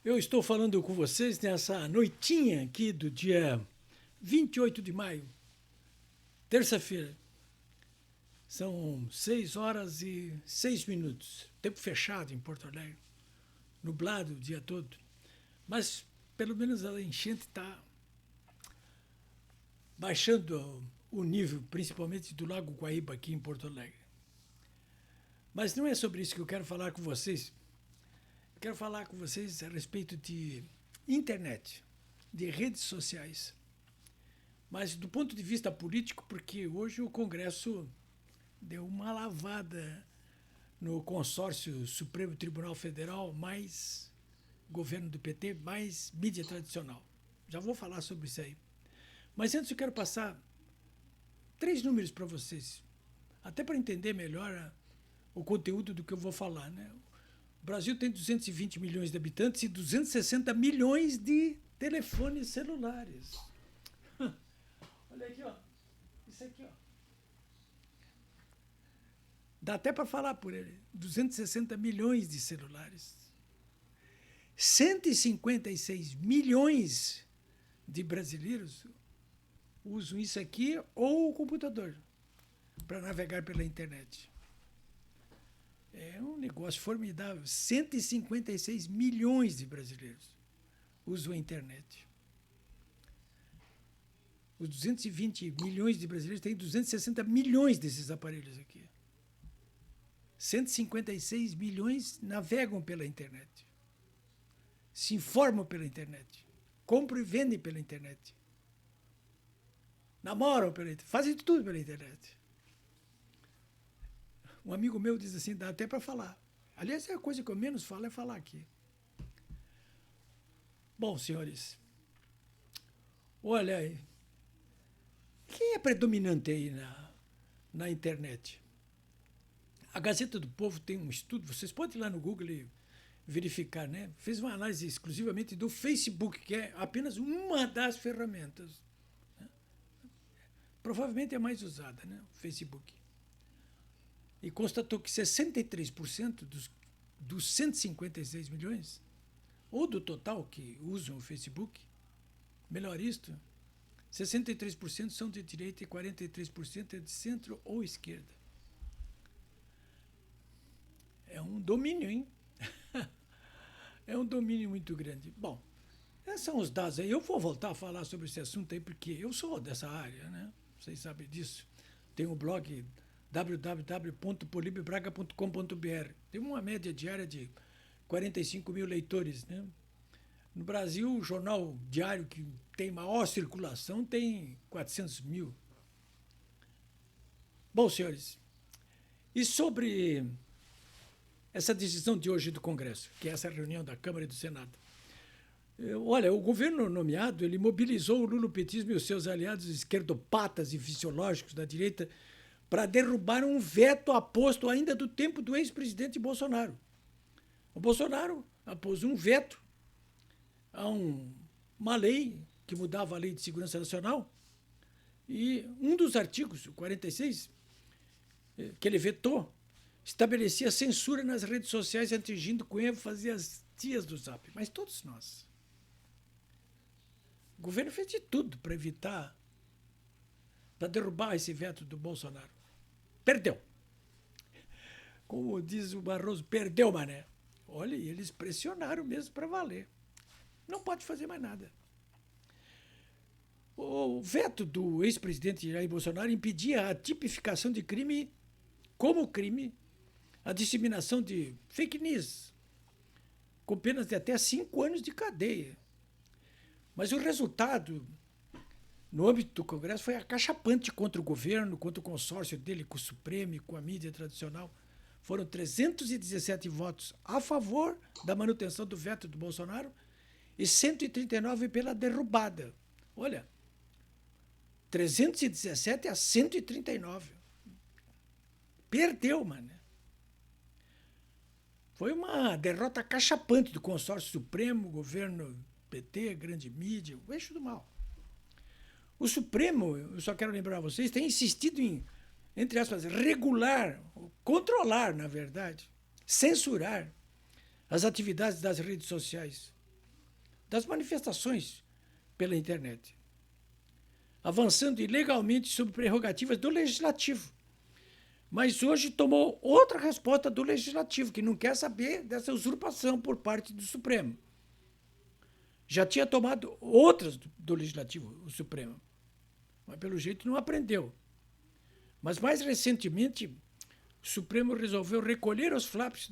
Eu estou falando com vocês nessa noitinha aqui do dia 28 de maio, terça-feira. São 6 horas e 6 minutos. Tempo fechado em Porto Alegre. Nublado o dia todo. Mas pelo menos a enchente está baixando o nível, principalmente do Lago Guaíba aqui em Porto Alegre. Mas não é sobre isso que eu quero falar com vocês. Eu quero falar com vocês a respeito de internet, de redes sociais. Mas do ponto de vista político, porque hoje o Congresso deu uma lavada no consórcio Supremo Tribunal Federal, mais governo do PT, mais mídia tradicional. Já vou falar sobre isso aí. Mas antes eu quero passar 3 números para vocês, até para entender melhor o conteúdo do que eu vou falar, né? O Brasil tem 220 milhões de habitantes e 260 milhões de telefones celulares. Olha aqui, ó. Isso aqui, ó. Dá até para falar por ele. 260 milhões de celulares. 156 milhões de brasileiros usam isso aqui ou o computador para navegar pela internet. É um negócio formidável. 156 milhões de brasileiros usam a internet. Os 220 milhões de brasileiros têm 260 milhões desses aparelhos aqui. 156 milhões navegam pela internet. Se informam pela internet. Compram e vendem pela internet. Namoram pela internet. Fazem tudo pela internet. Um amigo meu diz assim, dá até para falar. Aliás, a coisa que eu menos falo é falar aqui. Bom, senhores, olha aí. Quem é predominante aí na internet? A Gazeta do Povo tem um estudo, vocês podem ir lá no Google e verificar, né? Fez uma análise exclusivamente do Facebook, que é apenas uma das ferramentas. Né? Provavelmente é a mais usada, né? O Facebook. E constatou que 63% dos 156 milhões, ou do total que usam o Facebook, melhor isto, 63% são de direita e 43% é de centro ou esquerda. É um domínio, hein? É um domínio muito grande. Bom, esses são os dados aí. Eu vou voltar a falar sobre esse assunto aí, porque eu sou dessa área, né? Vocês sabem disso. Tem um blog www.polibebraga.com.br. Tem uma média diária de 45 mil leitores, né? No Brasil, o jornal diário que tem maior circulação tem 400 mil. Bom, senhores, e sobre essa decisão de hoje do Congresso, que é essa reunião da Câmara e do Senado? Olha, o governo nomeado, ele mobilizou o lulopetismo e os seus aliados esquerdopatas e fisiológicos da direita para derrubar um veto aposto ainda do tempo do ex-presidente Bolsonaro. O Bolsonaro apôs um veto a uma lei que mudava a Lei de Segurança Nacional e um dos artigos, o 46, que ele vetou, estabelecia censura nas redes sociais, atingindo com ênfase as tias do Zap. Mas todos nós. O governo fez de tudo para evitar, para derrubar esse veto do Bolsonaro. Perdeu. Como diz o Barroso, perdeu, mané. Olha, eles pressionaram mesmo para valer. Não pode fazer mais nada. O veto do ex-presidente Jair Bolsonaro impedia a tipificação de crime como crime, a disseminação de fake news, com penas de até 5 anos de cadeia. Mas o resultado, no âmbito do Congresso, foi acachapante contra o governo, contra o consórcio dele com o Supremo e com a mídia tradicional. Foram 317 votos a favor da manutenção do veto do Bolsonaro e 139 pela derrubada. Olha, 317 a 139. Perdeu, mano. Foi uma derrota cachapante do consórcio Supremo, governo PT, grande mídia, o eixo do mal. O Supremo, eu só quero lembrar a vocês, tem insistido em, entre aspas, regular, controlar, na verdade, censurar as atividades das redes sociais. das manifestações pela internet, avançando ilegalmente sobre prerrogativas do Legislativo. Mas hoje tomou outra resposta do Legislativo, que não quer saber dessa usurpação por parte do Supremo. Já tinha tomado outras do Legislativo, o Supremo, mas pelo jeito não aprendeu. Mas mais recentemente, o Supremo resolveu recolher os flaps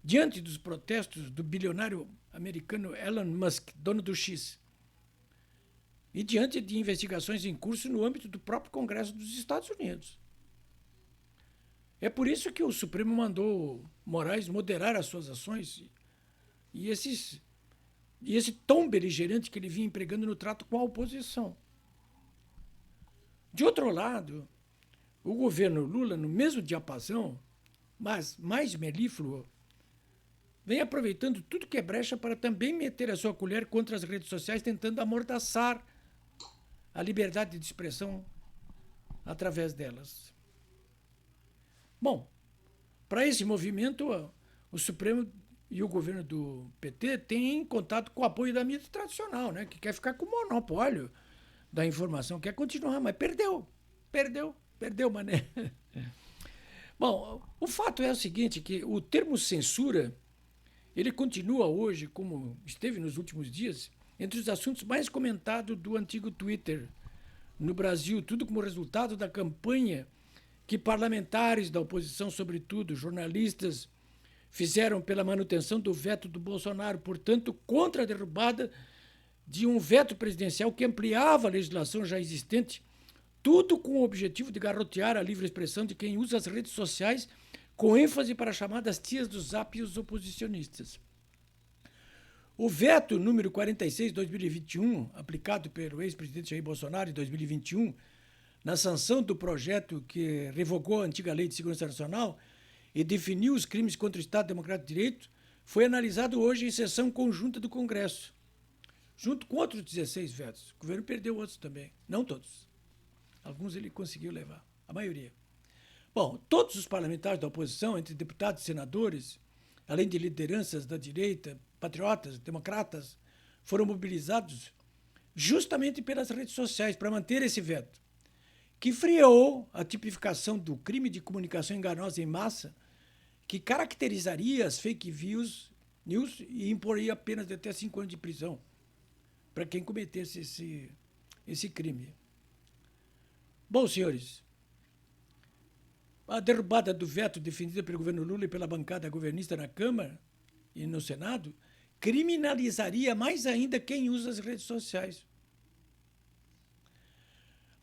diante dos protestos do bilionário americano Elon Musk, dono do X, e diante de investigações em curso no âmbito do próprio Congresso dos Estados Unidos. É por isso que o Supremo mandou Moraes moderar as suas ações e esse tom beligerante que ele vinha empregando no trato com a oposição. De outro lado, o governo Lula, no mesmo diapasão, mas mais melífluo, vem aproveitando tudo que é brecha para também meter a sua colher contra as redes sociais, tentando amordaçar a liberdade de expressão através delas. Bom, para esse movimento, o Supremo e o governo do PT têm contato com o apoio da mídia tradicional, né, que quer ficar com o monopólio da informação, quer continuar, mas perdeu, mané. Bom, o fato é o seguinte, que o termo censura, ele continua hoje, como esteve nos últimos dias, entre os assuntos mais comentados do antigo Twitter no Brasil, tudo como resultado da campanha que parlamentares da oposição, sobretudo jornalistas, fizeram pela manutenção do veto do Bolsonaro, portanto, contra a derrubada de um veto presidencial que ampliava a legislação já existente, tudo com o objetivo de garrotear a livre expressão de quem usa as redes sociais, com ênfase para as chamadas tias do Zap e os oposicionistas. O veto número 46/2021, aplicado pelo ex-presidente Jair Bolsonaro em 2021, na sanção do projeto que revogou a antiga Lei de Segurança Nacional e definiu os crimes contra o Estado Democrático de Direito, foi analisado hoje em sessão conjunta do Congresso, junto com outros 16 vetos. O governo perdeu outros também, não todos. Alguns ele conseguiu levar, a maioria. Bom, todos os parlamentares da oposição, entre deputados e senadores, além de lideranças da direita, patriotas, democratas, foram mobilizados justamente pelas redes sociais para manter esse veto, que freou a tipificação do crime de comunicação enganosa em massa, que caracterizaria as fake news e imporia penas de até 5 anos de prisão para quem cometesse esse crime. Bom, senhores, a derrubada do veto defendida pelo governo Lula e pela bancada governista na Câmara e no Senado criminalizaria mais ainda quem usa as redes sociais.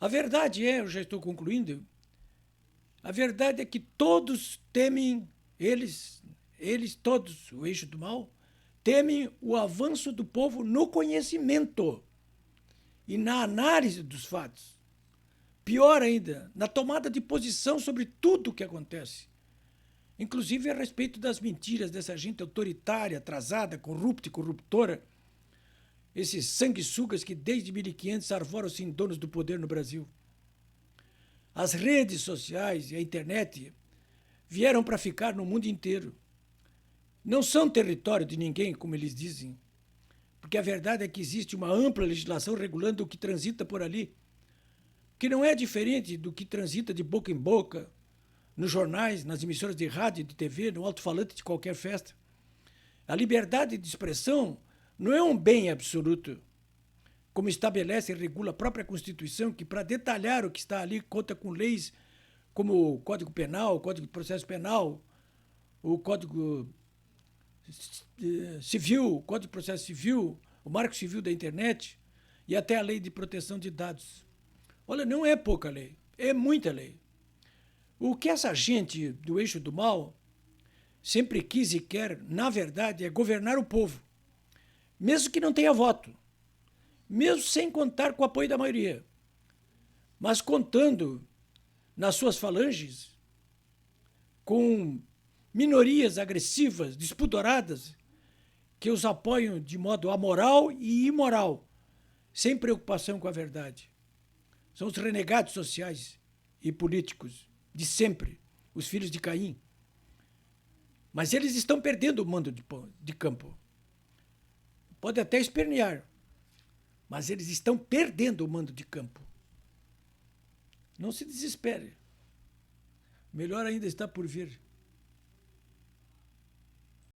A verdade é, eu já estou concluindo, a verdade é que todos temem, eles todos, o eixo do mal, temem o avanço do povo no conhecimento e na análise dos fatos. Pior ainda, na tomada de posição sobre tudo o que acontece, inclusive a respeito das mentiras dessa gente autoritária, atrasada, corrupta e corruptora, esses sanguessugas que desde 1500 arvoram-se em donos do poder no Brasil. As redes sociais e a internet vieram para ficar no mundo inteiro. Não são território de ninguém, como eles dizem, porque a verdade é que existe uma ampla legislação regulando o que transita por ali, que não é diferente do que transita de boca em boca, nos jornais, nas emissoras de rádio e de TV, no alto-falante de qualquer festa. A liberdade de expressão não é um bem absoluto, como estabelece e regula a própria Constituição, que, para detalhar o que está ali, conta com leis como o Código Penal, o Código de Processo Penal, o Código Civil, o Código de Processo Civil, o Marco Civil da Internet e até a Lei de Proteção de Dados. Olha, não é pouca lei, é muita lei. O que essa gente do eixo do mal sempre quis e quer, na verdade, é governar o povo, mesmo que não tenha voto, mesmo sem contar com o apoio da maioria, mas contando nas suas falanges com minorias agressivas, despudoradas, que os apoiam de modo amoral e imoral, sem preocupação com a verdade. São os renegados sociais e políticos de sempre, os filhos de Caim. Mas eles estão perdendo o mando de campo. Pode até espernear, mas eles estão perdendo o mando de campo. Não se desespere. Melhor ainda está por vir.